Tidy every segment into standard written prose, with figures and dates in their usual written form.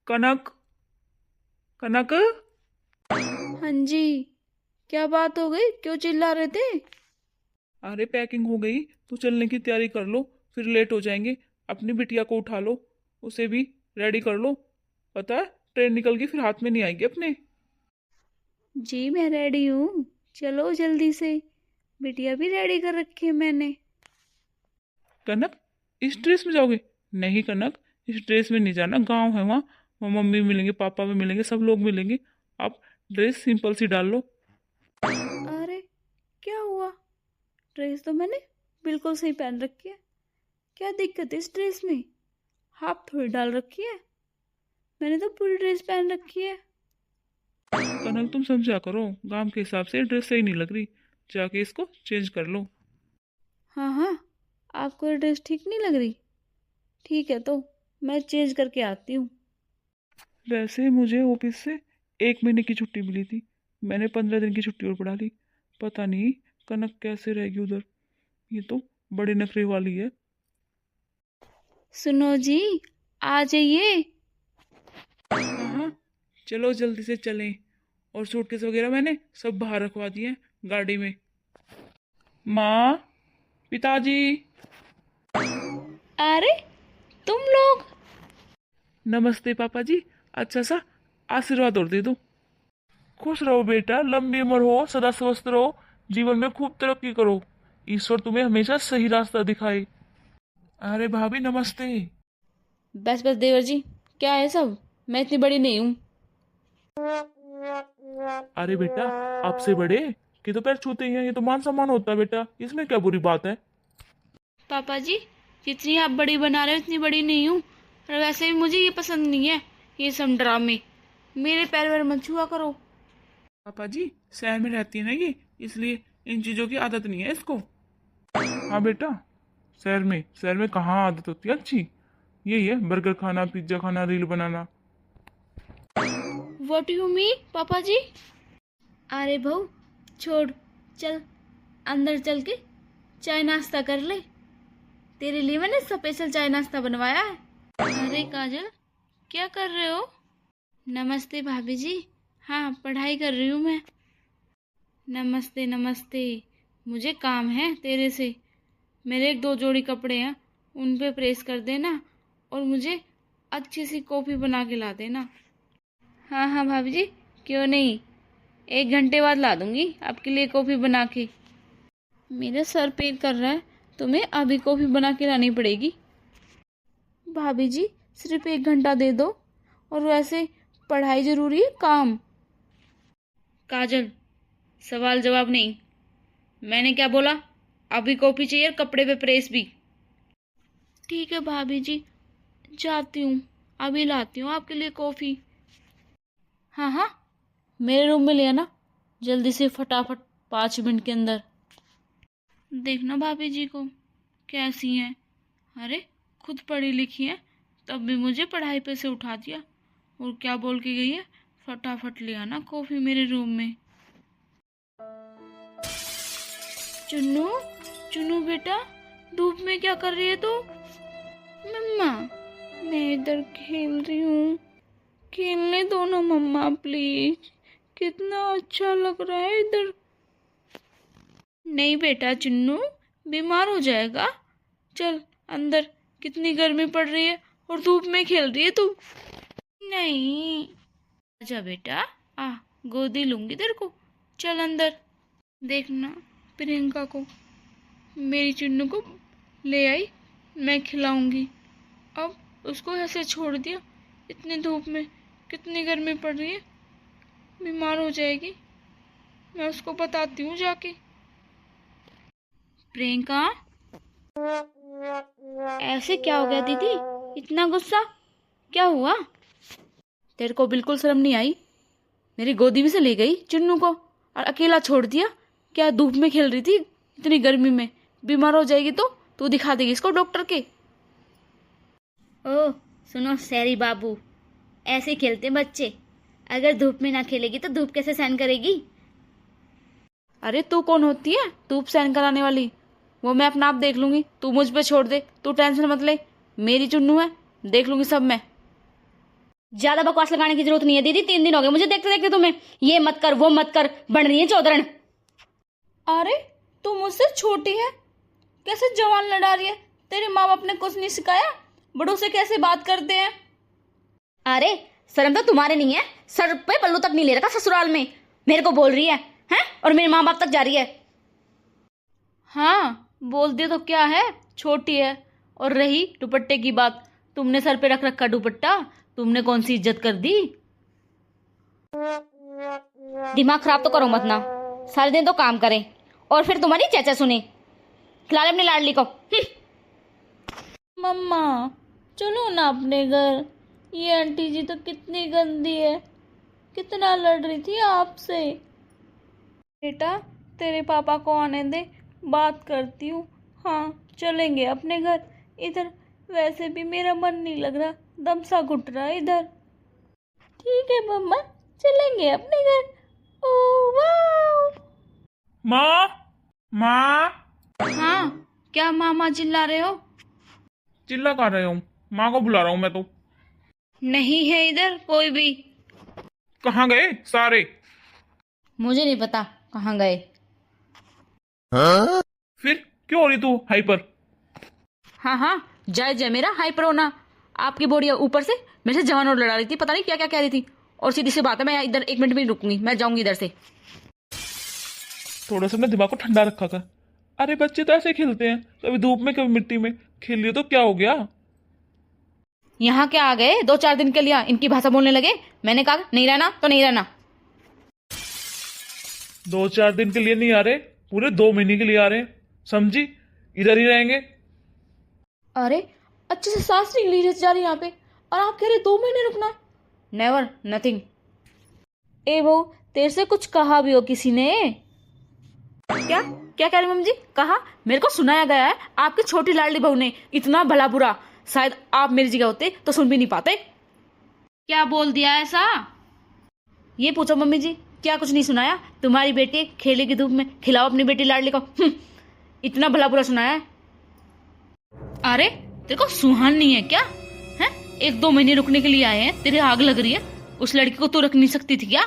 कनक, कनक। हाँ जी। क्या बात हो गई, क्यों चिल्ला रहे थे? अरे पैकिंग हो गई तो चलने की तैयारी कर लो, फिर लेट हो जाएंगे। अपनी बिटिया को उठा लो, उसे भी रेडी कर लो। पता है ट्रेन निकल गई, फिर हाथ में नहीं आएगी अपने। जी मैं रेडी हूँ, चलो जल्दी से। बिटिया भी रेडी कर रखी है मैंने। कनक, इस ड्रेस में जाओगे? नहीं कनक, इस ड्रेस में नहीं जाना। गांव है वहाँ, वहाँ मम्मी मिलेंगे, पापा भी मिलेंगे, सब लोग मिलेंगे। आप ड्रेस सिंपल सी डाल लो। अरे क्या हुआ, ड्रेस तो मैंने बिल्कुल सही पहन रखी है। क्या दिक्कत है इस ड्रेस में? हाफ थोड़ी डाल रखी है, मैंने तो पूरी ड्रेस पहन रखी है। कनक तुम समझा करो, गांव के हिसाब से ड्रेस सही नहीं लग रही, जाके इसको चेंज कर लो। हाँ हाँ, आपको ये ड्रेस ठीक नहीं लग रही? ठीक है, तो मैं चेंज करके आती हूँ। वैसे मुझे ऑफिस से 1 महीने की छुट्टी मिली थी, मैंने 15 दिन की छुट्टी और बढ़ा ली। पता नहीं कनक कैसे रहेगी उधर, ये तो बड़े नखरे वाली है। सुनो जी, आ जाइए। हाँ हाँ, चलो जल्दी से चलें। और सूटकेस वगैरह मैंने सब बाहर रखवा दिए हैं गाड़ी में। माँ, पिताजी। अरे तुम लोग। नमस्ते पापा जी। अच्छा सा आशीर्वाद और दे दो। खुश रहो बेटा, लंबी उम्र हो, सदा स्वस्थ रहो, जीवन में खूब तरक्की करो, ईश्वर तुम्हें हमेशा सही रास्ता दिखाए। अरे भाभी नमस्ते। बस बस देवर जी, क्या है सब? मैं इतनी बड़ी नहीं हूँ। अरे बेटा, आपसे बड़े के तो पैर छूते ही हैं, ये तो मान सम्मान होता है बेटा, इसमें क्या बुरी बात है। पापा जी, जितनी आप बड़ी बना रहे हो उतनी बड़ी नहीं हूँ। और वैसे भी मुझे ये पसंद नहीं है, ये सब ड्रामे। मेरे पैर वैर मत छुआ करो। पापा जी शहर में रहती है ना ये, इसलिए इन चीजों की आदत नहीं है इसको। हाँ बेटा, शहर में कहाँ आदत होती है अच्छी, यही है बर्गर खाना, पिज्जा खाना, reel banana. What you mean पापा जी? अरे बहू, छोड़, चल अंदर चल के चाय नाश्ता कर ले। तेरे लिए मैंने स्पेशल चाय नाश्ता बनवाया है। अरे काजल, क्या कर रहे हो? नमस्ते भाभी जी। हाँ, पढ़ाई कर रही हूँ मैं। नमस्ते नमस्ते। मुझे काम है तेरे से। मेरे एक दो जोड़ी कपड़े हैं, उन पे प्रेस कर देना और मुझे अच्छी सी कॉफ़ी बना के ला देना। हाँ हाँ भाभी जी, क्यों नहीं, 1 घंटे बाद ला दूंगी आपके लिए कॉफ़ी बना के। मेरा सर पेन कर रहा है, तुम्हें अभी कॉफ़ी बना के लानी पड़ेगी। भाभी जी सिर्फ 1 घंटा दे दो, और वैसे पढ़ाई जरूरी है, काम। काजल, सवाल जवाब नहीं। मैंने क्या बोला? अभी कॉफी चाहिए और कपड़े पे प्रेस भी। ठीक है भाभी जी, जाती हूँ, अभी लाती हूँ आपके लिए कॉफी। हाँ हाँ, मेरे रूम में ले आना जल्दी से, फटाफट, 5 मिनट के अंदर। देखना भाभी जी को कैसी हैं। अरे खुद पढ़ी लिखी है, तब भी मुझे पढ़ाई पे से उठा दिया। और क्या बोल के गई है, फटाफट ले आना कॉफी मेरे रूम में। चुन्नू, चुन्नू बेटा, धूप में क्या कर रही है तू? मम्मा, मैं इधर खेल रही हूँ। खेलने दो ना मम्मा प्लीज, कितना अच्छा लग रहा है इधर। नहीं बेटा चुन्नू, बीमार हो जाएगा। चल अंदर, कितनी गर्मी पड़ रही है और धूप में खेल रही है तू। नहीं, आजा बेटा, आ, गोदी लूंगी तेरे को। चल अंदर। देखना प्रियंका को, मेरी चुन्नू को ले आई, मैं खिलाऊंगी। अब उसको ऐसे छोड़ दिया, इतनी धूप में, कितनी गर्मी पड़ रही है, बीमार हो जाएगी। मैं उसको बताती हूँ जाके। प्रियंका, ऐसे क्या हो गया दीदी, इतना गुस्सा क्या हुआ? तेरे को बिल्कुल शर्म नहीं आई? मेरी गोदी में से ले गई चुन्नू को और अकेला छोड़ दिया। क्या धूप में खेल रही थी इतनी गर्मी में? बीमार हो जाएगी तो तू दिखा देगी इसको डॉक्टर के। ओह सुनो सैरी बाबू, ऐसे खेलते बच्चे। अगर धूप में ना खेलेगी तो धूप कैसे सहन करेगी? अरे तू कौन होती है धूप सहन कराने वाली? वो मैं अपना आप देख लूंगी, तू मुझ पे छोड़ दे, तू टेंशन मत ले। मेरी चुन्नू है, देख लूंगी सब मैं। ज्यादा बकवास लगाने की जरूरत नहीं है दीदी, 3 दिन हो गए मुझे देखते देखते तुम्हें। ये मत कर वो मत कर, बन रही है चौधरन। अरे तू मुझसे छोटी है, कैसे जवान लड़ा रही है? तेरे माँ बाप ने कुछ नहीं सिखाया? बड़ों से कैसे बात करते हैं? अरे शर्म तो तुम्हारे नहीं है, सर पे पल्लू तक नहीं ले रखा ससुराल में, मेरे को बोल रही है हैं? और मेरे माँ बाप तक जा रही है। हाँ बोल दिया तो क्या है, छोटी है। और रही दुपट्टे की बात, तुमने सर पे रख रखा दुपट्टा, तुमने कौन सी इज्जत कर दी? दिमाग खराब तो करो मत ना, सारे दिन तो काम करें और फिर तुम्हारी चाचा सुने। खिला ले अपनी लाडली को। मम्मा चलो ना अपने घर, ये आंटी जी तो कितनी गंदी है, कितना लड़ रही थी आपसे। बेटा तेरे पापा को आने दे, बात करती हूँ। हाँ चलेंगे अपने घर। इधर वैसे भी मेरा मन नहीं लग रहा, दम सा घुट रहा है इधर। ठीक है मम्मा, चलेंगे अपने घर। ओ वाह। माँ, माँ। हाँ क्या मामा चिल्ला रहे हो? चिल्ला कर रहे हूँ, माँ को बुला रहा हूँ मैं तो। नहीं है इधर कोई भी। कहाँ गए सारे? मुझे नहीं पता कहाँ गए। फिर क्यों हो रही तू हाइपर? हाँ हाँ जय जय मेरा हाइपर होना। आपकी बॉडी ऊपर से मेरे से जवान और लड़ा रही थी, पता नहीं क्या क्या कह रही थी। और सीधी सी बात है, मैं इधर 1 मिनट भी नहीं रुकूंगी, मैं जाऊंगी इधर से। थोड़ा सा अपने दिमाग को ठंडा रखा कर। अरे बच्चे तो ऐसे खेलते हैं, कभी धूप में कभी मिट्टी में। खेल लियो तो क्या हो गया? यहाँ क्या आ गए 2-4 दिन के लिए इनकी भाषा बोलने लगे? मैंने कहा नहीं रहना तो नहीं रहना। 2-4 दिन के लिए नहीं आ रहे, पूरे 2 महीने के लिए आ रहे हैं, समझी? इधर ही रहेंगे। अरे अच्छे से सांस नहीं ली जा रही यहाँ पे, और आप कह रहे 2 महीने रुकना? Never, nothing. ए वो तेरे से कुछ कहा भी हो किसी ने? क्या क्या कह रहे मम्मी जी? कहा? मेरे को सुनाया गया है आपकी छोटी लाडली बहू ने इतना भला बुरा, शायद आप मेरी जगह होते तो सुन भी नहीं पाते। क्या बोल दिया ऐसा? ये पूछो मम्मी जी, क्या कुछ नहीं सुनाया? तुम्हारी बेटी खेलेगी धूप में, खिलाओ अपनी बेटी लाडली को। इतना भला बुरा सुनाया है। अरे तेरे को सुहान नहीं है क्या? हैं 1-2 महीने रुकने के लिए आए हैं, तेरे आग लग रही है? उस लड़की को तू रख नहीं सकती थी क्या?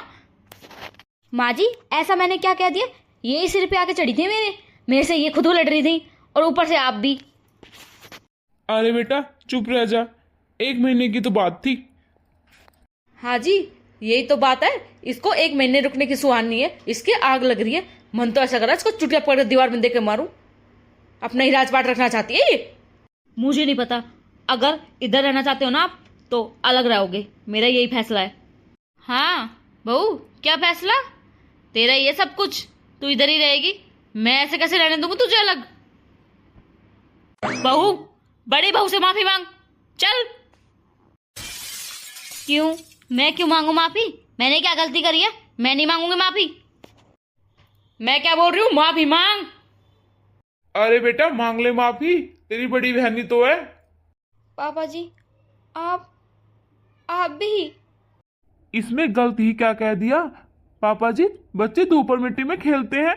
माँ जी ऐसा मैंने क्या कह दिया? ये सिर पे आके चढ़ी थी मेरे से ये खुद लड़ रही थी, और ऊपर से आप भी। अरे बेटा चुप रह जा, 1 महीने की तो बात थी। हाँ जी यही तो बात है, इसको 1 महीने रुकने की सुहान नहीं है, इसकी आग लग रही है। मन तो ऐसा कर रहा है इसको चुटिया पकड़ दीवार में देकर मारूं। अपना ही राजपाट रखना चाहती है ये। मुझे नहीं पता, अगर इधर रहना चाहते हो ना आप तो अलग रहोगे, मेरा यही फैसला है। हाँ बहू क्या फैसला? तेरा ये सब कुछ, तू इधर ही रहेगी, मैं ऐसे कैसे रहने दूंगा तुझे अलग? बहू, बड़ी बहू से माफी मांग, चल। क्यों? मैं क्यों मांगू माफी? मैंने क्या गलती करी है? मैं नहीं मांगूंगी माफी। मैं क्या बोल रही हूँ, माफी मांग। अरे बेटा मांग ले माफी, तेरी बड़ी बहन ही तो है। पापा जी आप भी? इसमें गलती ही क्या कह दिया? पापा जी बच्चे धूप और मिट्टी में खेलते हैं।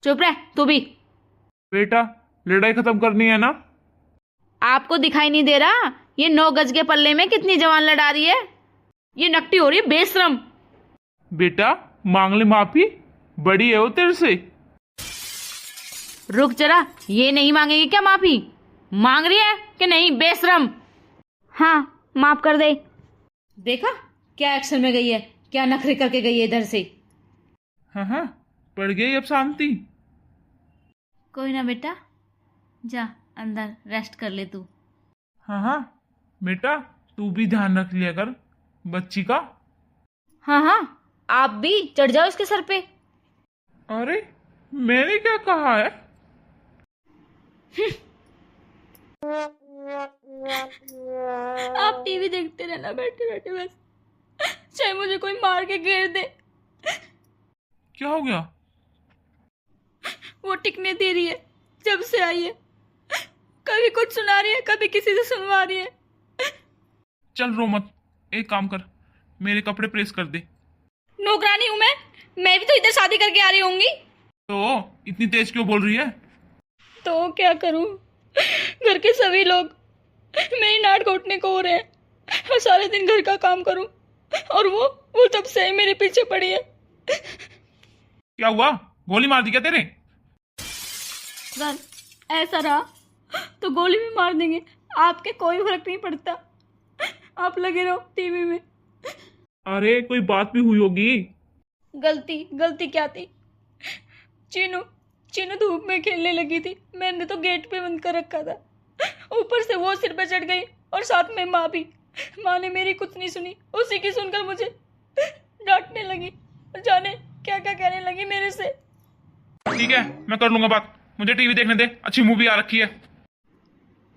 चुप रह तू भी। बेटा लड़ाई खत्म करनी है ना? आपको दिखाई नहीं दे रहा ये 9 गज के पल्ले में कितनी जवान लड़ा रही है? ये नकटी हो रही है बेशरम। बेटा मांग ले माफी, बड़ी है वो तेरे से। रुक जरा, ये नहीं मांगेगी क्या माफी? मांग रही है कि नहीं बेशरम? हाँ माफ कर दे। देखा क्या एक्शन में गई है, क्या नखरे करके गई है इधर से। हाँ हाँ पड़ गई अब शांति। कोई ना बेटा, जा अंदर रेस्ट कर ले तू। हाँ हाँ बेटा तू भी ध्यान रख लिया कर बच्ची का। हाँ हाँ आप भी चढ़ जाओ इसके सर पे। अरे मैंने क्या कहा है? आप टीवी देखते रहना बैठे बैठे बस, चाहे मुझे कोई मार के घेर दे। क्या हो गया? वो टिकने दे रही है जब से आई है, कभी कुछ सुना रही है कभी किसी से सुनवा रही है। चल रो मत, एक काम कर मेरे कपड़े प्रेस कर दे। नौकरानी हूं मैं भी तो इधर शादी करके आ रही होंगी। तो इतनी तेज क्यों बोल रही है? तो क्या करूं, घर के सभी लोग मेरी नाट घोटने को हो रहे हैं। मैं सारे दिन घर का काम करूं और वो तब से ही मेरे पीछे पड़ी है। क्या हुआ, गोली मार दी क्या तेरे? सर ऐसा रहा तो गोली भी मार देंगे, आपके कोई फर्क नहीं पड़ता, आप लगे रहो टीवी में। अरे कोई बात भी हुई होगी। गलती क्या थी? चीनू चीनू धूप में खेलने लगी थी, मैंने तो गेट पे बंद कर रखा था, ऊपर से वो सिर पे चढ़ गई और साथ में माँ भी। माँ ने मेरी कुछ नहीं सुनी, उसी की सुनकर मुझे डांटने लगी, जाने क्या क्या कहने लगी मेरे से। ठीक है, मैं कर लूंगा बात, मुझे टीवी देखने दे, अच्छी मूवी आ रखी है।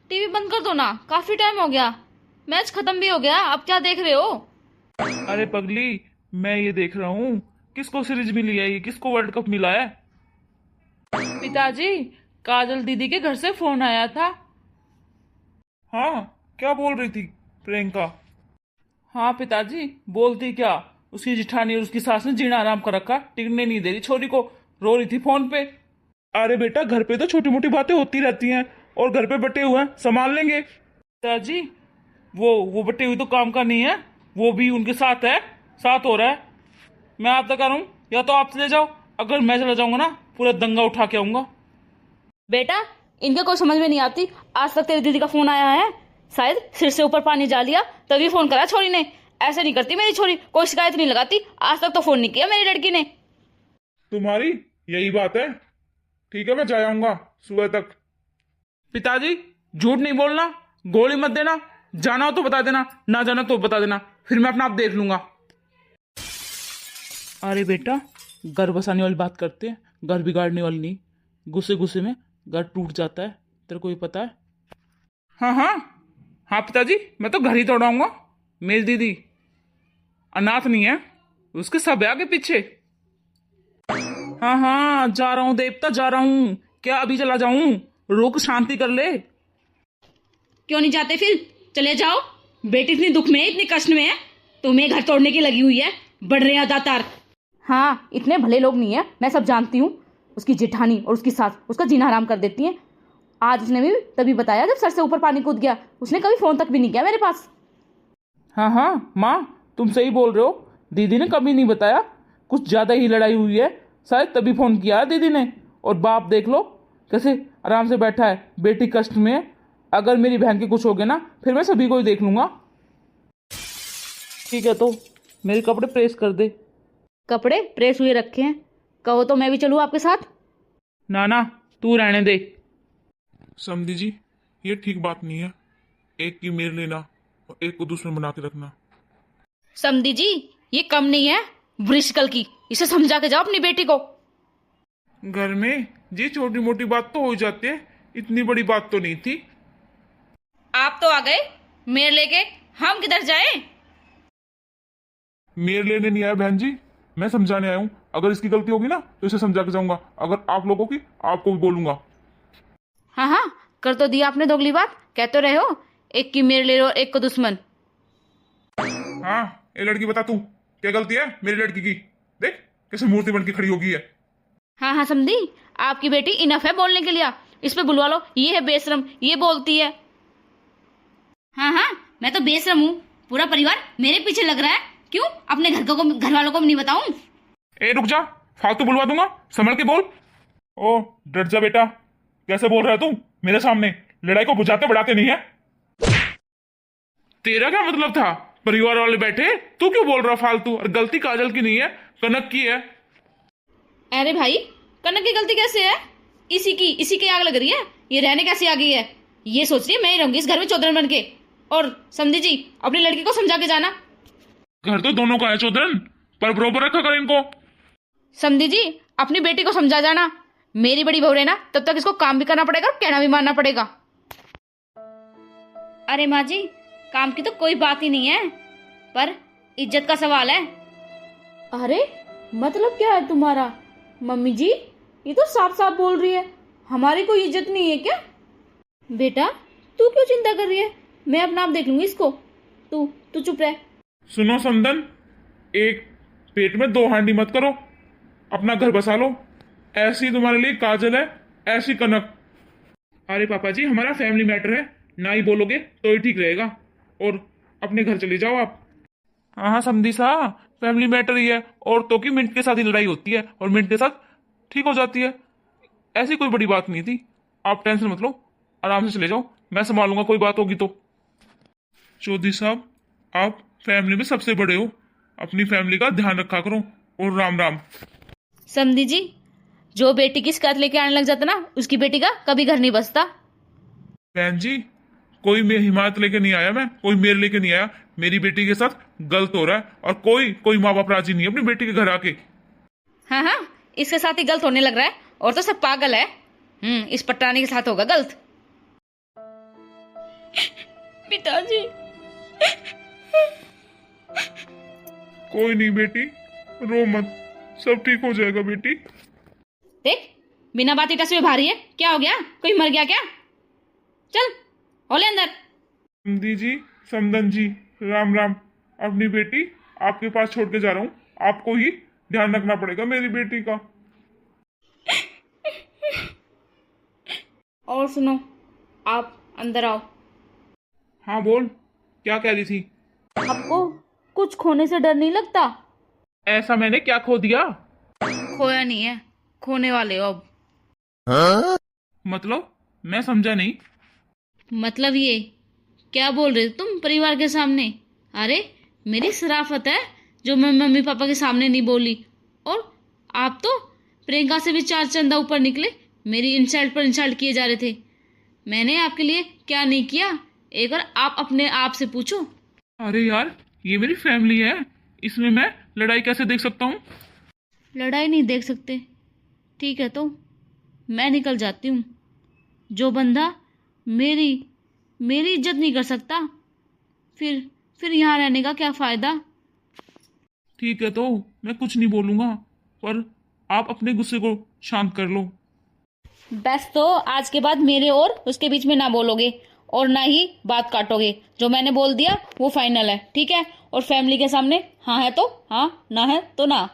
टीवी बंद कर दो ना, काफी टाइम हो गया, मैच खत्म भी हो गया, अब क्या देख रहे हो? अरे पगली, मैं ये देख रहा हूँ किसको सीरीज मिली है, ये किसको वर्ल्ड कप मिला है। पिताजी, काजल दीदी के घर से फोन आया था। हाँ, क्या बोल रही थी प्रियंका? हाँ पिताजी, बोलती क्या, उसकी जिठानी और उसकी सास ने जीना आराम कर रखा, टिकने नहीं दे रही छोरी को, रो रही थी फोन पे। अरे बेटा, घर पे तो छोटी मोटी बातें होती रहती हैं, और घर पे बटे हुए हैं, संभाल लेंगे। पिताजी, वो बटी हुई तो काम का नहीं है, वो भी उनके साथ है, साथ हो रहा है। मैं आप तक आ रहा हूँ, या तो आप चले जाओ, अगर मैं चला जाऊंगा ना पूरा दंगा उठा के आऊंगा। बेटा इनके कोई समझ में नहीं आती, आज तक तेरी दीदी का फोन आया है, शायद सिर से ऊपर पानी जा लिया तभी फोन करा छोरी ने। ऐसे नहीं करती मेरी छोरी, कोई शिकायत नहीं लगाती, आज तक तो फोन नहीं किया मेरी लड़की ने। तुम्हारी यही बात है? ठीक है, मैं जा आऊंगा सुबह तक। पिताजी, झूठ नहीं बोलना, गोली मत देना, जाना हो तो बता देना, ना जाना तो बता देना, फिर मैं अपना आप देख लूंगा। अरे बेटा, घर बसाने वाली बात करते हैं, घर बिगाड़ने वाली नहीं। गुस्से गुस्से में घर टूट जाता है, तेरे को ही पता है। हाँ हाँ हाँ पिताजी, मैं तो घर ही तोड़ाऊंगा। मेरी दीदी अनाथ नहीं है, उसके सब है आगे पीछे। हाँ हाँ, जा रहा हूँ देवता, जा रहा हूँ। क्या अभी चला जाऊं? रुक, शांति कर ले। क्यों नहीं जाते फिर? चले जाओ, बेटी इतनी दुख में है, इतनी कष्ट में है, तुम्हें घर तोड़ने की लगी हुई है, बढ़ रहे दातार। हाँ, इतने भले लोग नहीं है, मैं सब जानती हूँ। उसकी जेठानी और उसकी सास उसका जीना हराम कर देती हैं। आज उसने भी तभी बताया जब सर से ऊपर पानी कूद गया, उसने कभी फोन तक भी नहीं किया मेरे पास। हाँ हाँ माँ, तुम सही बोल रहे हो, दीदी ने कभी नहीं बताया, कुछ ज़्यादा ही लड़ाई हुई है, शायद तभी फ़ोन किया है दीदी ने। और बाप देख लो कैसे आराम से बैठा है, बेटी कष्ट में है। अगर मेरी बहन के कुछ हो गया ना, फिर मैं सभी को ही देख लूँगा। ठीक है, तो मेरे कपड़े प्रेस कर दे। कपड़े प्रेस हुए रखे हैं, कहो तो मैं भी चलूँ आपके साथ? ना ना, तू रहने दे। समझी जी, ये ठीक बात नहीं है, एक की मेर लेना और एक को दुश्मन बना के रखना। समधी जी, ये कम नहीं है वृषकल की, इसे समझा के जाओ अपनी बेटी को। घर में जी छोटी मोटी बात तो हो जाती है, इतनी बड़ी बात तो नहीं थी। आप तो आ गए मेरे लेके, हम किधर जाएं? मेर लेने नहीं आया बहन जी, मैं समझाने आया हूँ। अगर इसकी गलती होगी ना तो इसे समझा के जाऊंगा, अगर आप लोगों की आपको भी बोलूंगा। हाँ हाँ, कर तो दिया आपने दोगली बात, कह तो रहे हो एक की मेरे ले लो एक को दुश्मन। हाँ, ये लड़की बता तू क्या गलती है मेरी लड़की की, देख कैसे मूर्ति बन के खड़ी होगी है। हाँ हाँ समझी, आपकी बेटी इनफ है बोलने के लिए, इस पे बुलवा लो, ये है बेशरम, ये बोलती है। हाँ हाँ, मैं तो बेशरम हूँ, पूरा परिवार मेरे पीछे लग रहा है, क्यों अपने घर वालों को नहीं बताऊं? ए रुक जा, फालतू बुलवा दूंगा, संभल के बोल। ओ डर जा बेटा, कैसे बोल रहा है तू मेरे सामने, लड़ाई को बुझाते बढ़ाते नहीं है। तेरा क्या मतलब था? परिवार वाले बैठे, तू क्यों बोल रहा फालतू? और गलती काजल की नहीं है, कनक की है। अरे भाई, कनक की गलती कैसे है? इसी की आग लग रही है, ये रहने कैसे आ गई है? ये सोच रही है मैं ही रहूंगी इस घर में चौधरन बन के। और समझी जी, अपनी लड़की को समझा के जाना। घर तो दोनों का है चौधरन, पर बरोबर रखा कर इनको। समझी जी, अपनी बेटी को समझा जाना, मेरी बड़ी बहू है ना, तब तक इसको काम भी करना पड़ेगा और कहना भी मानना पड़ेगा। अरे माँ जी, काम की तो कोई बात ही नहीं है, पर इज्जत का सवाल है। अरे मतलब क्या है तुम्हारा? मम्मी जी, ये तो साफ साफ बोल रही है, हमारी कोई इज्जत नहीं है क्या? बेटा तू क्यों चिंता कर रही है, मैं अपना आप देख लूंगी इसको, तू चुप रह। सुनो संदन, एक पेट में दो हांडी मत करो, अपना घर बसा लो। ऐसी तुम्हारे लिए काजल है, ऐसी कनक। अरे पापा जी, हमारा फैमिली मैटर है, ना ही बोलोगे तो ही ठीक रहेगा। और अपने घर चले जाओ आप। हाँ हाँ समझी सा, फैमिली मैटर ही है। औरतों की मिनट के साथ ही लड़ाई होती है और मिनट के साथ ठीक हो जाती है। ऐसी कोई बड़ी बात नहीं थी, आप टेंशन मत लो, आराम से चले जाओ, मैं संभालूंगा कोई बात होगी तो। चौधरी साहब, आप फैमिली में सबसे बड़े हो, अपनी फैमिली का ध्यान रखा करो। और राम राम। समधी जी, जो बेटी की शिकायत लेके आने लग जाता ना, उसकी बेटी का कभी घर नहीं बसता। बहन जी, कोई मेरी हिमायत लेके नहीं आया, मैं कोई मेरे लेके नहीं आया। मेरी बेटी के साथ गलत हो रहा है और कोई माँ बाप राजी नहीं है अपनी बेटी के घर आके। हाँ हाँ, इसके साथ ही गलत होने लग रहा है, और तो सब पागल है। इस पटरानी के साथ होगा गलत। पिताजी। कोई नहीं बेटी, रो मत, सब ठीक हो जाएगा बेटी। देख, बिना बात टस में भारी है। क्या हो गया, कोई मर गया क्या? चल होले अंदर। समधी जी, समदन जी, राम राम। अपनी बेटी आपके पास छोड़ के जा रहा हूँ, आपको ही ध्यान रखना पड़ेगा मेरी बेटी का। और सुनो, आप अंदर आओ। हाँ बोल, क्या कह रही थी? आपको कुछ खोने से डर नहीं लगता? ऐसा मैंने क्या खो दिया? खोया नहीं है, खोने वाले हो अब। मतलब मैं समझा नहीं। मतलब ये क्या बोल रहे हो तुम परिवार के सामने? अरे मेरी शराफत है जो मैं मम्मी पापा के सामने नहीं बोली, और आप तो प्रियंका से भी 4 चंदा ऊपर निकले, मेरी इंसल्ट पर इंसल्ट किए जा रहे थे। मैंने आपके लिए क्या नहीं किया, एक बार आप अपने आप से पूछो। अरे यार, ये मेरी फैमिली है, इसमें मैं लड़ाई कैसे देख सकता हूँ? लड़ाई नहीं देख सकते, ठीक है तो मैं निकल जाती हूँ। जो बंदा मेरी इज्जत नहीं कर सकता, फिर यहाँ रहने का क्या फायदा? ठीक है तो मैं कुछ नहीं बोलूंगा, पर आप अपने गुस्से को शांत कर लो। बस तो आज के बाद मेरे और उसके बीच में ना बोलोगे, और ना ही बात काटोगे। जो मैंने बोल दिया वो फाइनल है, ठीक है? और फैमिली के सामने हाँ है तो हाँ, ना है तो ना।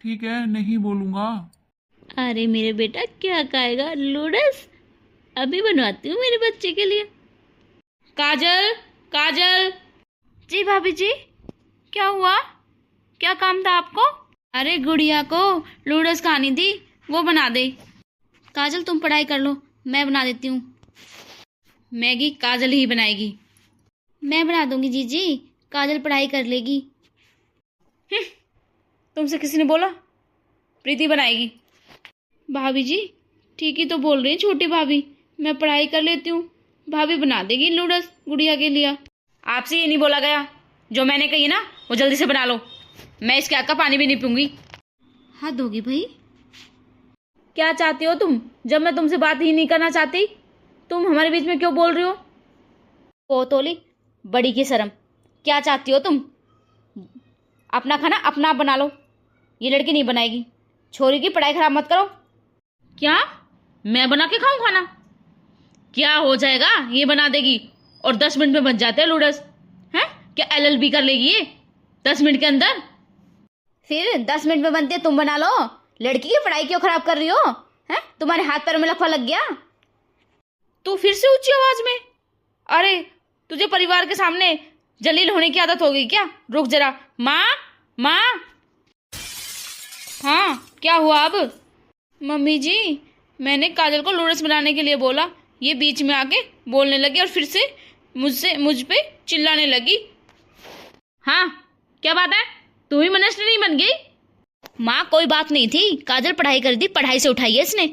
ठीक है, नहीं बोलूंगा। अरे मेरे बेटा क्या खाएगा? नूडल्स अभी बनवाती हूँ मेरे बच्चे के लिए। काजल, काजल। जी भाभी जी, क्या हुआ? क्या काम था आपको? अरे गुड़िया को नूडल्स खानी थी, वो बना दे। काजल तुम पढ़ाई कर लो, मैं बना देती हूँ। मैगी काजल ही बनाएगी। मैं बना दूंगी जीजी, काजल पढ़ाई कर लेगी। तुमसे किसी ने बोला? प्रीति बनाएगी। भाभी जी ठीक ही तो बोल रही है छोटी भाभी, मैं पढ़ाई कर लेती हूँ, भाभी बना देगी नूडल्स गुड़िया के लिए। आपसे ये नहीं बोला गया, जो मैंने कही ना वो जल्दी से बना लो। मैं इसके आग का पानी भी नहीं पीऊंगी। हद होगी भाई। क्या चाहती हो तुम? जब मैं तुमसे बात ही नहीं करना चाहती, तुम हमारे बीच में क्यों बोल रही हो? ओ तोली, बड़ी की शर्म। क्या चाहती हो तुम? अपना खाना अपना आप बना लो, ये लड़की नहीं बनाएगी। छोरी की पढ़ाई खराब मत करो। क्या मैं बना के खाऊं खाना? क्या हो जाएगा, ये बना देगी और 10 मिनट में बन जाते हैं नूडल्स। हैं, क्या LLB कर लेगी ये 10 मिनट के अंदर? फिर 10 मिनट में बनते तुम बना लो। लड़की की पढ़ाई क्यों खराब कर रही हो? हैं, तुम्हारे हाथ पैर में लकवा लग गया? तू फिर से ऊंची आवाज में? अरे तुझे परिवार के सामने जलील होने की आदत हो गई क्या? रुक जरा। माँ, माँ। हाँ क्या हुआ अब? मम्मी जी मैंने काजल को नूडल्स बनाने के लिए बोला, ये बीच में आके बोलने लगी और फिर से मुझ पे चिल्लाने लगी। हाँ क्या बात है, तू ही मनुष्य नहीं बन गई? माँ कोई बात नहीं थी, काजल पढ़ाई कर दी, पढ़ाई से उठाई है इसने।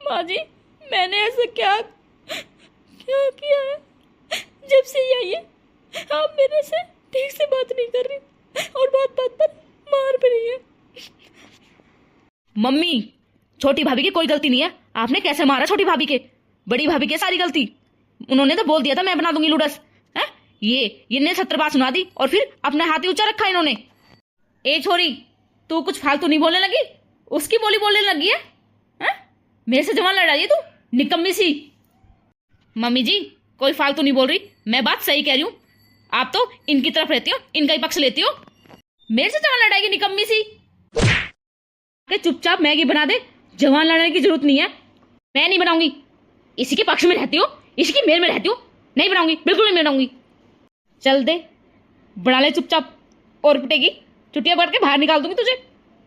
माँ जी मैंने ऐसा क्या किया है? जब से ये आई है आप मेरे से ठीक से बात नहीं कर रही और बात बात पर मार भी रही है। मम्मी, छोटी भाभी की कोई गलती नहीं है। आपने कैसे मारा छोटी भाभी के? बड़ी भाभी की सारी गलती। उन्होंने तो बोल दिया था मैं बना दूंगी नूडल्स। हैं, ये ने 70 बात सुना दी और फिर अपने हाथ ही ऊंचा रखा इन्होंने। ए छोरी, तू कुछ फालतू नहीं बोलने लगी? उसकी बोली बोलने लगी है? हैं? मेरे से जवान लड़ रही है तू, निकम्मी सी। मम्मी जी कोई फालतू नहीं बोल रही, मैं बात सही कह रही हूँ। आप तो इनकी तरफ रहती हो, इनका ही पक्ष लेती हो। मेरे से जवान लड़ाएगी निकम्मी सी? के चुपचाप मैगी बना दे, जवान लड़ने की जरूरत नहीं है। मैं नहीं बनाऊंगी, इसी के पक्ष में रहती हो, इसकी मेल में रहती हूँ। नहीं बनाऊंगी, बिल्कुल नहीं बनाऊंगी। चल दे, बना ले चुपचाप, और पिटेगी। छुट्टियां पढ़ के बाहर निकाल दूंगी तुझे।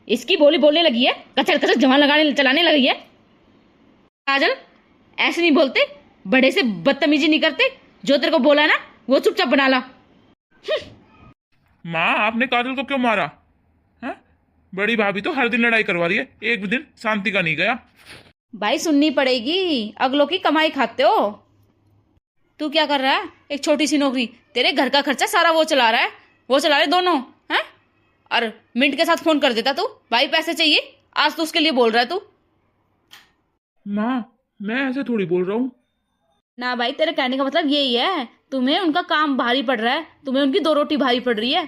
इसकी बोली बोलने लगी है, कचर कचर जवान लगाने चलाने लगी है। काजल, ऐसे नहीं बोलते, बड़े से बदतमीजी नहीं करते। जो तेरे को बोला ना वो चुपचाप बना ला। माँ, आपने काजल को क्यों मारा? हैं? बड़ी भाभी तो हर दिन लड़ाई करवा रही है, एक भी दिन शांति का नहीं गया। भाई सुननी पड़ेगी, अगलों की कमाई खाते हो। तू क्या कर रहा है? एक छोटी सी नौकरी, तेरे घर का खर्चा सारा वो चला रहा है, वो चला रहे दोनों हैं। और मिनट के साथ फोन कर देता तू, भाई पैसे चाहिए, आज तो उसके लिए बोल रहा है तू। माँ, मैं ऐसे थोड़ी बोल रहा हूँ। ना भाई, तेरे कहने का मतलब यही है, तुम्हें उनका काम भारी पड़ रहा है, तुम्हें उनकी 2 रोटी भारी पड़ रही है।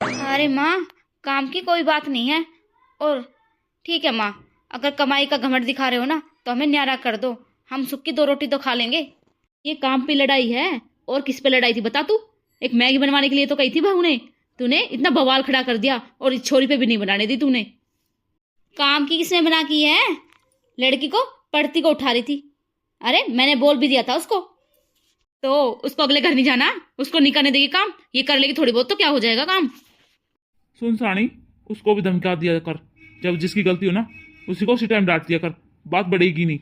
अरे माँ, काम की कोई बात नहीं है। और ठीक है माँ, अगर कमाई का घमंड दिखा रहे हो ना तो हमें न्यारा कर दो, हम सुख की 2 रोटी तो खा लेंगे। ये काम पे लड़ाई है, और किस पे लड़ाई थी बता तू? एक मैगी बनवाने के लिए तो कही थी बहू ने, तूने इतना बवाल खड़ा कर दिया, और इस छोरी पे भी नहीं बनाने दी तूने। काम की किसने बना की है? लड़की को पढ़ती को उठा रही थी। अरे मैंने बोल भी दिया था उसको। तो उसको अगले घर नहीं जाना, उसको नहीं करने देगी काम, ये कर लेगी थोड़ी बहुत तो क्या हो जाएगा काम। सुन सानी, उसको भी धमका दिया कर, जब जिसकी गलती हो ना उसी को उसी टाइम डांट दिया कर, बात बढ़ेगी नहीं।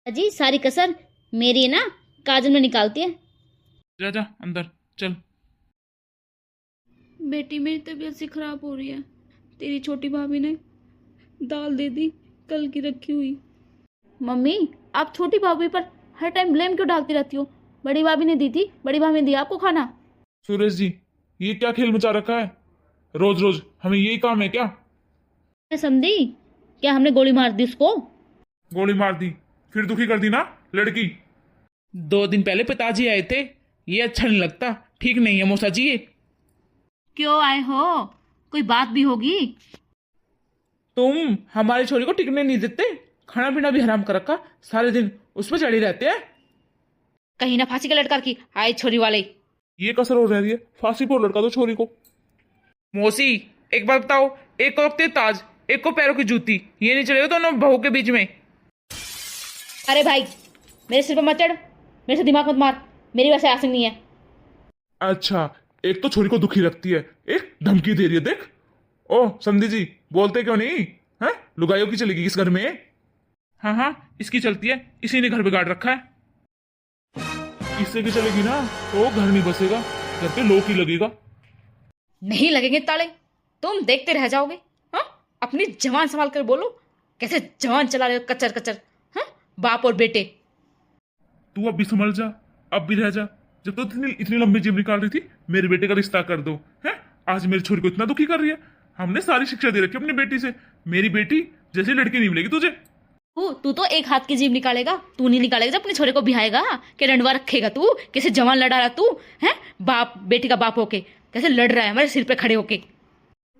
अजी सारी कसर मेरी है ना, काजल में निकालती है। जा जा अंदर चल। बेटी, मेरी तबीयत सी खराब हो रही है, तेरी छोटी भाभी ने दाल दे दी कल की रखी हुई। मम्मी, आप छोटी भाभी पर हर टाइम ब्लेम क्यों डालती रहती हो? बड़ी भाभी ने दी थी, बड़ी भाभी ने दिया आपको खाना। सुरेश जी, ये क्या खेल मचा रखा है? रोज रोज हमें यही काम है क्या? मैं समझी, क्या हमने गोली मार दी उसको? गोली मार दी, फिर दुखी कर दी ना लड़की। 2 दिन पहले पिताजी आए थे, ये अच्छा नहीं लगता, ठीक नहीं है मौसा जी ये। क्यों आए हो? कोई बात भी होगी। तुम हमारी छोरी को टिकने नहीं देते, खाना पीना भी हराम कर रखा, सारे दिन उस पर चढ़ी रहते हैं। कहीं ना फांसी का लटकार की आए छोरी वाले। ये कसर हो रही है, फांसी पर लड़का दो छोरी को। मौसी, एक बात बताओ, एक को रखते ताज, एक को पैरों की जूती, ये नहीं चलेगा दोनों बहू के बीच में। अरे भाई, मेरे सिर पर मत चढ़, मेरे से दिमाग मत मार, मेरी वैसे आसिंग नहीं है। अच्छा, एक तो छोरी को दुखी रखती है, एक धमकी दे रही है, देख। ओ समझी जी, बोलते क्यों नहीं है? लुगाइयों की चलेगी इस घर में। हाँ हाँ, इसकी चलती है, इसी ने घर बिगाड़ रखा है। इससे की चलेगी ना तो घर नहीं बसेगा, घर पे लोक ही लगेगा। नहीं लगेंगे ताले, तुम देखते रह जाओगे। हाँ, अपनी जवान संभाल कर बोलो, कैसे जवान चला रहे हो कचर कचर। हाँ, बाप और बेटे। तू अब भी संभल जा, अब भी रह जा। जब तो इतनी इतनी लंबी जीभ निकाल रही थी, मेरे बेटे का रिश्ता कर दो है, आज मेरी छोरी को इतना दुखी कर रही है। हमने सारी शिक्षा दे रखी है अपनी बेटी से, मेरी बेटी जैसी लड़की नहीं मिलेगी तुझे। तू तो एक हाथ की जीभ निकालेगा, तू नहीं निकालेगा जब अपने छोरे को बिहाएगा कि रंडवा रखेगा तू। कैसे जवान लड़ा रहा तू है, बाप बेटी का बाप होके कैसे लड़ रहा है हमारे सिर पे खड़े होके।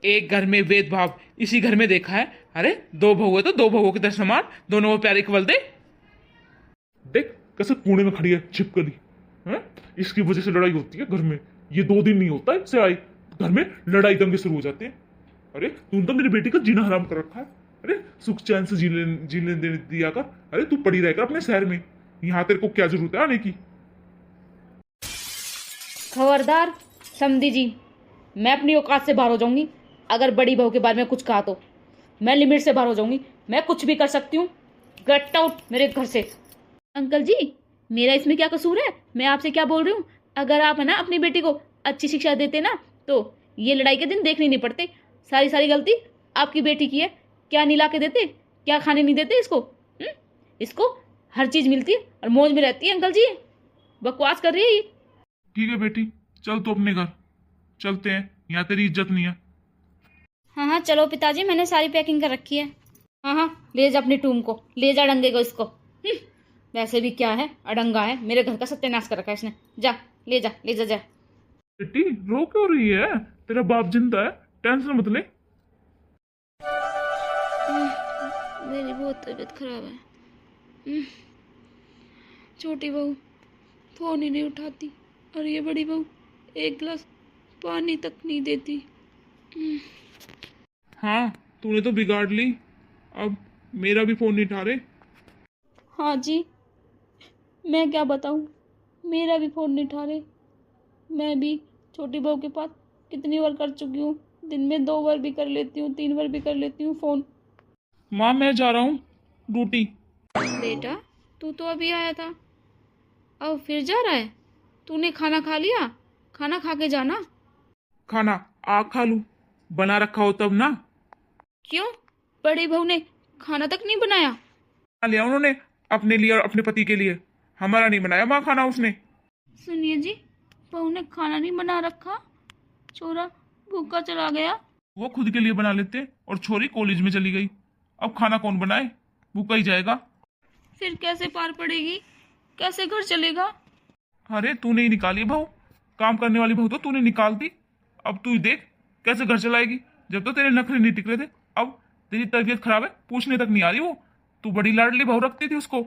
एक घर में भेदभाव इसी घर में देखा है। अरे 2 बहू है तो 2 बहुओं के 10 समान, दोनों वो प्यारे इक्वल दे। देख कैसे कोने में खड़ी है छिपकली है, इसकी वजह से लड़ाई होती है घर में। ये 2 दिन नहीं होता इससे आई, घर में लड़ाई दंगे शुरू हो जाते हैं। अरे तूने तो मेरी बेटी का जीना हराम कर रखा है। अरे सुख चैन से जीने दिया कर। अरे तू पड़ी रहकर अपने शहर में, यहाँ तेरे को क्या जरूरत है आने की? खबरदार समधी जी, मैं अपनी औकात से बाहर हो जाऊंगी। अगर बड़ी बहू के बारे में कुछ कहा तो मैं लिमिट से बाहर हो जाऊंगी, मैं कुछ भी कर सकती हूँ। गेट आउट मेरे घर से। अंकल जी, मेरा इसमें क्या कसूर है? मैं आपसे क्या बोल रही हूँ, अगर आप है ना अपनी बेटी को अच्छी शिक्षा देते ना तो ये लड़ाई के दिन देखने नहीं पड़ते। सारी सारी गलती आपकी बेटी की है। क्या नहीं ला के देते, क्या खाने नहीं देते इसको। इसको हर चीज मिलती है और मौज में रहती है। अंकल जी बकवास कर रही है ये। ठीक है बेटी, चल तू अपने घर, चलते हैं, यहाँ तेरी इज्जत नहीं है। हाँ हाँ चलो पिताजी, मैंने सारी पैकिंग कर रखी है। हाँ हाँ, ले जा अपनी टूम को, ले जा डंगे को इसको। वैसे भी क्या है, अडंगा है, मेरे घर का सत्यानाश कर रखा है इसने। जा ले जा ले जा जा। बेटी रो क्यों रही है? तेरा बाप जिंदा है, टेंशन मत ले। मेरी बहुत तबीयत खराब है। छोटी बहू फोन ही नहीं उठाती, और ये बड़ी बहू एक गिलास पानी तक नहीं देती। हाँ, तूने तो बिगाड़ ली, अब मेरा भी फोन नहीं उठा रहे। हाँ जी, मैं क्या बताऊँ, मेरा भी फ़ोन नहीं उठा रहे। मैं भी छोटी बहू के पास कितनी बार कर चुकी हूँ, दिन में 2 बार भी कर लेती हूँ, 3 बार भी कर लेती हूँ फ़ोन। माँ मैं जा रहा हूँ ड्यूटी। बेटा तू तो अभी आया था, अब फिर जा रहा है? तूने खाना खा लिया? खाना खा के जाना। खाना आ खा लूँ, बना रखा हो तब ना। क्यों, बड़ी बहू ने खाना तक नहीं बनाया? बना लिया उन्होंने अपने लिए और अपने पति के लिए, हमारा नहीं बनाया माँ खाना उसने। सुनिए जी, बहू ने खाना नहीं बना रखा, छोरा भूखा चला गया। वो खुद के लिए बना लेते और छोरी कॉलेज में चली गई, अब खाना कौन बनाए, भूखा ही जाएगा। फिर कैसे पार पड़ेगी, कैसे घर चलेगा? अरे तूने ही निकाली बहू, काम करने वाली बहू तो तूने निकाल दी। अब तू ही देख कैसे घर चलाएगी, जब तो तेरे नखरे नहीं टिक रहे थे, अब तेरी तबीयत खराब है पूछने तक नहीं आ रही वो। तू बड़ी लाडली बहू रखती थी उसको,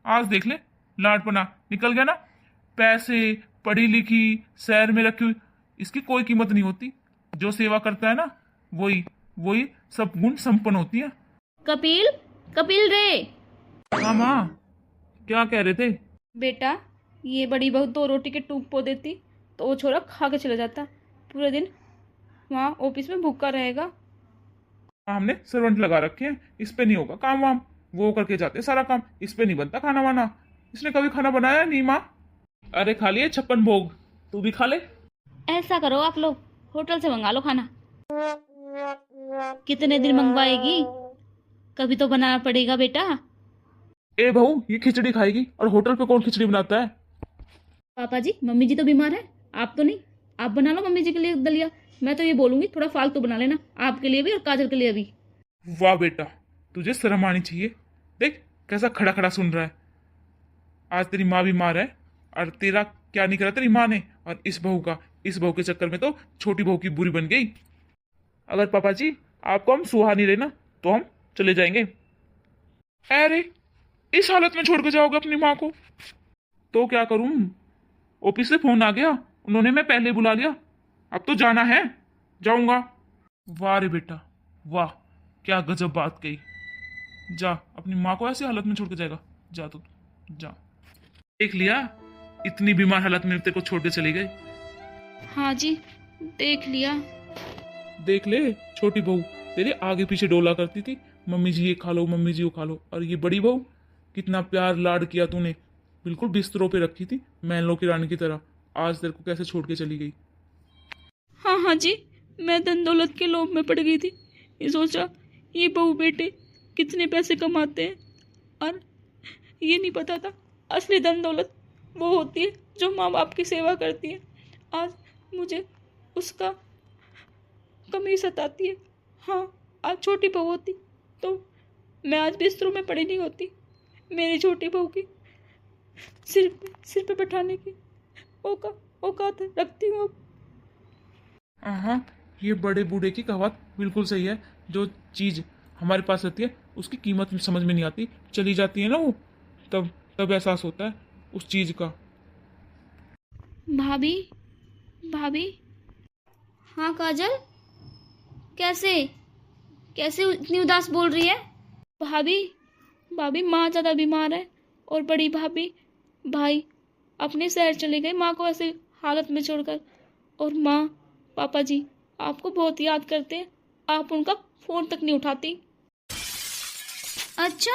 आज देख ले लाडपना निकल गया ना। पैसे, पढ़ी लिखी, शहर में रखी हुई, इसकी कोई कीमत नहीं होती। जो सेवा करता है ना वही वही सब गुण संपन्न होती है। कपिल, कपिल रे। हाँ माँ, क्या कह रहे थे? बेटा ये बड़ी बहू 2 रोटी के टूक पो देती तो वो छोरा खा के चला जाता, पूरे दिन वहाँ ऑफिस में भूखा रहेगा। हमने सर्वेंट लगा रखे हैं, इस पे नहीं होगा काम वाम, वो करके जाते हैं सारा काम, इस पे नहीं बनता खाना वाना। इसने कभी खाना बनाया नहीं माँ। अरे खा लिए 56 भोग, तू भी खा ले। ऐसा करो आप लोग होटल से मंगा लो खाना। कितने दिन मंगवाएगी, कभी तो बनाना पड़ेगा बेटा। ए बहू ये खिचड़ी खाएगी और होटल पे कौन खिचड़ी बनाता है? पापा जी मम्मी जी तो बीमार है, आप तो नहीं, आप बना लो मम्मी जी के लिए दलिया। मैं तो ये बोलूंगी थोड़ा फालतू बना लेना, आपके लिए भी और काजल के लिए भी। वाह बेटा, तुझे शर्म आनी चाहिए। देख कैसा खड़ा खड़ा सुन रहा है। आज तेरी माँ बीमार है और तेरा क्या नहीं करा तेरी माँ ने, और इस बहू के चक्कर में तो छोटी बहू की बुरी बन गई। अगर पापा जी आपको हम सुहा नहीं रहे ना तो हम चले जाएंगे। अरे इस हालत में छोड़ के जाओगे अपनी माँ को? तो क्या करूं, ऑफिस से फोन आ गया, उन्होंने मैं पहले बुला लिया, अब तो जाना है, जाऊंगा। वाह रे बेटा वाह, क्या गजब बात कही। जा अपनी माँ को ऐसी हालत में छोड़ के जाएगा, जा तू जा। देख लिया इतनी बीमार हालत में तेरे को छोड़ के चली गई। हाँ जी देख लिया। देख ले छोटी बहू तेरे आगे पीछे डोला करती थी, मम्मी जी ये खा लो, मम्मी जी वो खा लो, और ये बड़ी बहू कितना प्यार लाड किया तूने, बिल्कुल बिस्तरों पे रखी थी महलों की रानी की तरह, आज तेरे को कैसे छोड़ के चली गई। हाँ हाँ जी, मैं धन दौलत के लोभ में पड़ गई थी। ये सोचा ये बहू बेटे कितने पैसे कमाते हैं, और ये नहीं पता था असली धन दौलत वो होती है जो माँ बाप की सेवा करती है। आज मुझे उसका कमी सताती है। हाँ आज छोटी बहू होती तो मैं आज बिस्तरों में पड़ी नहीं होती। मेरी छोटी बहू की सिर पे बैठाने की औकात रखती हूँ अब। हाँ ये बड़े बूढ़े की कहावत बिल्कुल सही है, जो चीज हमारे पास रहती है उसकी कीमत समझ में नहीं आती, चली जाती है ना वो, तब एहसास होता है उस चीज का। भाभी भाभी। हाँ काजल, कैसे इतनी उदास बोल रही है? भाभी माँ ज़्यादा बीमार है और बड़ी भाई अपने शहर चले गए माँ को ऐसे हालत में छोड़कर, और माँ पापा जी आपको बहुत याद करते हैं, आप उनका फ़ोन तक नहीं उठाती। अच्छा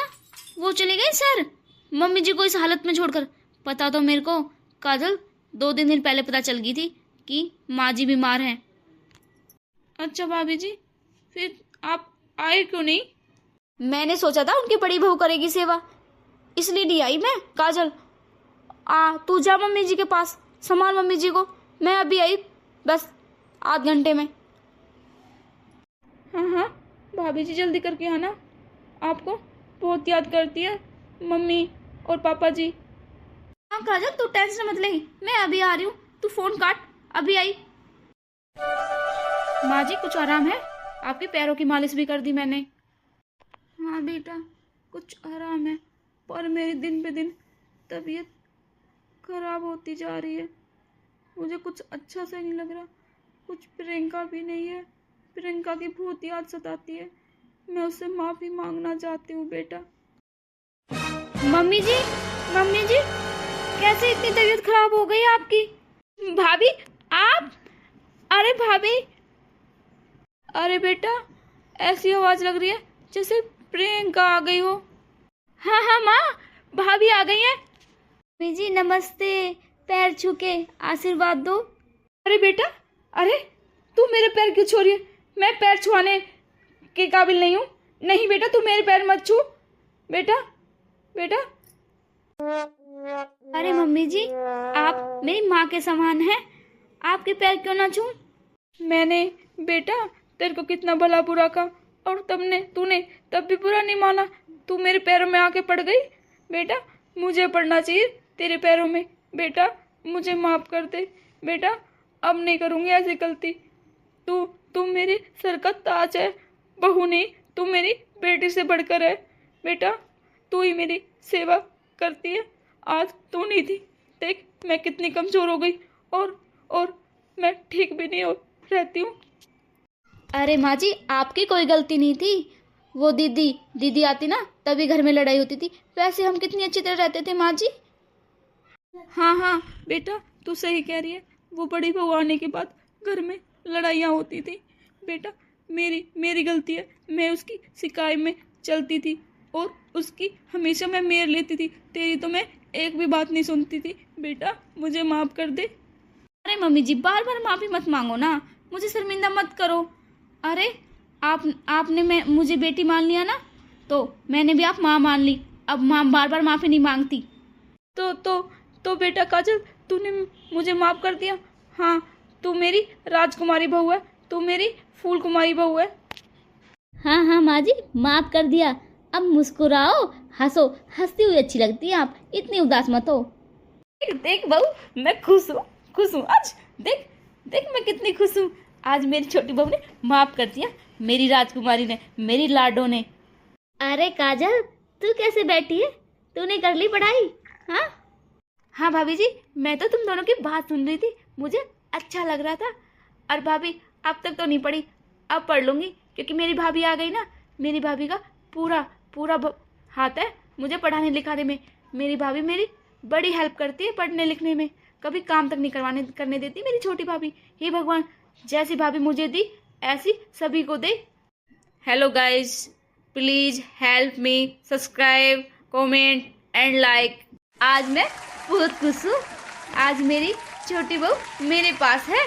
वो चले गए सर, मम्मी जी को इस हालत में छोड़कर? पता तो मेरे को काजल 2-3 दिन पहले पता चल गई थी कि माँ जी बीमार हैं। अच्छा भाभी जी, फिर आप आए क्यों नहीं? मैंने सोचा था उनकी बड़ी बहू करेगी सेवा, इसलिए नहीं आई मैं। काजल तू जा मम्मी जी के पास, संभाल मम्मी जी को, मैं अभी आई बस आध घंटे में। हाँ भाभी जी जल्दी करके आना, आपको बहुत याद करती है मम्मी और पापा जी। हाँ काजल तू टेंशन मत ले, मैं अभी आ रही हूँ, तू फोन काट, अभी आई। माँ जी कुछ आराम है? आपके पैरों की मालिश भी कर दी मैंने। हाँ बेटा कुछ आराम है, पर मेरी दिन पे दिन तबीयत खराब होती जा रही है, मुझे कुछ अच्छा सा नहीं लग रहा। कुछ प्रियंका भी नहीं है, प्रियंका की बहुत याद सताती है, मैं उससे माफ़ी मांगना चाहती हूँ बेटा। मम्मी जी कैसे इतनी तबीयत खराब हो गई आपकी? भाभी आप? अरे भाभी, अरे बेटा, ऐसी आवाज लग रही है जैसे प्रियंका आ गई हो। हाँ हाँ माँ, भाभी आ गई हैं। मम्मी जी नमस्ते, पैर छू के आशीर्वाद दो। अरे बेटा, अरे तू मेरे पैर क्यों छू रही है? मैं पैर छुआने के काबिल नहीं हूँ। नहीं बेटा, तू मेरे पैर मत छू। बेटा बेटा। अरे मम्मी जी, आप मेरी माँ के समान हैं, आपके पैर क्यों ना छूं? मैंने बेटा तेरे को कितना भला बुरा कहा और तूने तब भी बुरा नहीं माना। तू मेरे पैरों में आके पड़ गई। बेटा मुझे पड़ना चाहिए तेरे पैरों में। बेटा मुझे माफ कर दे। बेटा अब नहीं करूँगी ऐसी गलती। तू मेरे सर का ताज है। बहू नहीं, तू मेरी बेटी से बढ़कर है। बेटा तू ही मेरी सेवा करती है। आज तू नहीं थी, देख मैं कितनी कमज़ोर हो गई और मैं ठीक भी नहीं हो रहती हूँ। अरे माँ जी, आपकी कोई गलती नहीं थी। वो दीदी आती ना, तभी घर में लड़ाई होती थी। वैसे हम कितनी अच्छी तरह रहते थे माँ जी। हाँ बेटा, तू सही कह रही है। वो बड़ी बहू आने के बाद घर में लड़ाइयाँ होती थी। बेटा मेरी गलती है। मैं उसकी शिकायत में चलती थी और उसकी हमेशा मैं मेर लेती थी। तेरी तो मैं एक भी बात नहीं सुनती थी। बेटा मुझे माफ़ कर दे। अरे मम्मी जी, बार बार माफ़ी मत मांगो ना, मुझे शर्मिंदा मत करो। अरे आपने मुझे बेटी मान लिया ना, तो मैंने भी आप माँ मान ली। अब माँ बार बार माफ़ी नहीं मांगती। तो बेटा काजल, तूने मुझे माफ़ कर दिया। हाँ, तू मेरी राजकुमारी बहू है। तू मेरी फूल कुमारी बहू है। हाँ माँ जी, माफ़ कर दिया। अब मुस्कुराओ, हंसो, हंसती हुई अच्छी लगती है आप, इतनी उदास मत हो। देख बहू, मैं खुश हूँ आज। देख मैं कितनी खुश हूँ। आज मेरी छोटी बहू ने माफ़ कर दिया, मेरी राजकुमारी ने, मेरी लाडो ने। अरे काजल, तू कैसे बैठी है? तूने कर ली पढ़ाई? हाँ भाभी जी, मैं तो तुम दोनों की बात सुन रही थी, मुझे अच्छा लग रहा था। और भाभी अब तक तो नहीं पढ़ी, अब पढ़ लूँगी, क्योंकि मेरी भाभी आ गई ना। मेरी भाभी का पूरा हाथ है मुझे पढ़ाने लिखाने में। मेरी भाभी मेरी बड़ी हेल्प करती है पढ़ने लिखने में, कभी काम तक नहीं करने देती मेरी छोटी भाभी। हे भगवान, जैसी भाभी मुझे दी ऐसी सभी को दे। Hello guys, please help me, subscribe, comment and like. आज मैं बहुत खुश हूँ। आज मेरी छोटी बहू मेरे पास है।